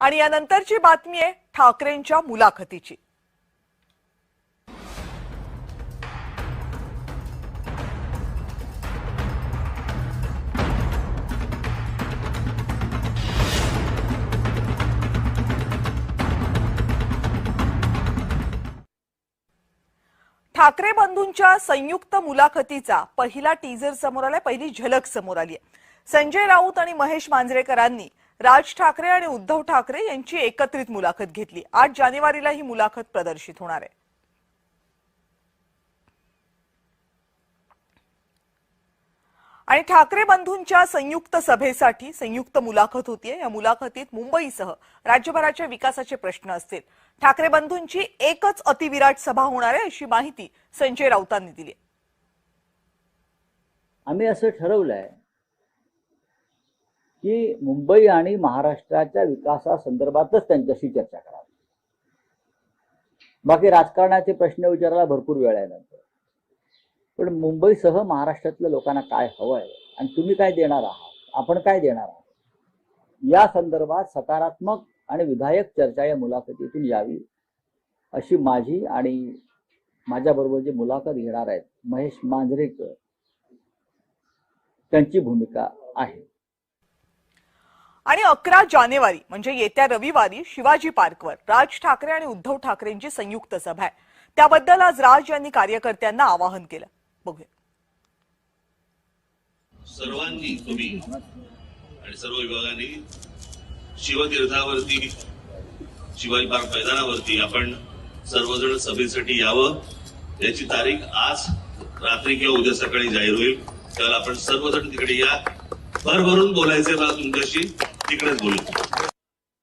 आणि यानंतरची बातमी आहे ठाकरेंच्या मुलाखतीची। ठाकरे बंधूंच्या संयुक्त मुलाखतीचा पहिला टीजर समोर आलाय, पहिली झलक समोर आली आहे। संजय राऊत आणि महेश मांजरेकरांनी राज ठाकरे आणि उद्धव ठाकरे यांची एकत्रित मुलाखत घेतली। 8 जानेवारीला ही मुलाखत प्रदर्शित होणार आहे। आणि ठाकरे बंधूंच्या संयुक्त सभेसाठी संयुक्त मुलाखत होतीये। या मुलाखतीत मुंबईसह राज्यभराच्या विकासाचे प्रश्न असतील। ठाकरे बंधूंची एकच अतिविराट सभा होणार आहे अशी माहिती संजय राऊतांनी दिली। आम्ही असं ठरवलंय की मुंबई आणि महाराष्ट्राच्या विकासासंदर्भातच त्यांच्याशी चर्चा करावी। बाकी राजकारणाचे प्रश्न विचारायला भरपूर वेळ आहे नंतर, पण मुंबईसह महाराष्ट्रातल्या लोकांना काय हवंय आणि तुम्ही काय देणार आहात, आपण काय देणार आहात, या संदर्भात सकारात्मक आणि विधायक चर्चा या मुलाखतीतून यावी अशी माझी आणि माझ्याबरोबर जे मुलाखत घेणार आहेत महेश मांजरेकर त्यांची भूमिका आहे। आणि 11 जानेवारी म्हणजे येत्या रविवारी शिवाजी पार्कवर राज ठाकरे आणि उद्धव ठाकरेंची संयुक्त सभा आहे। त्याबद्दल आज राज यांनी कार्यकर्त्यांना आवाहन केलं, बघूया। सर्वांनी तुम्ही आणि सर्व विभागांनी शिवतीर्थावरती शिवाजी पार्क मैदानावरती आपण सर्वजण सभेसाठी यावं। याची तारीख आज रात्री किंवा उद्या सकाळी जाहीर होईल, त्याला आपण सर्वजण तिकडे या। भरभरून बोलायचे मला तुमच्याशी, तिकडेच बोलू।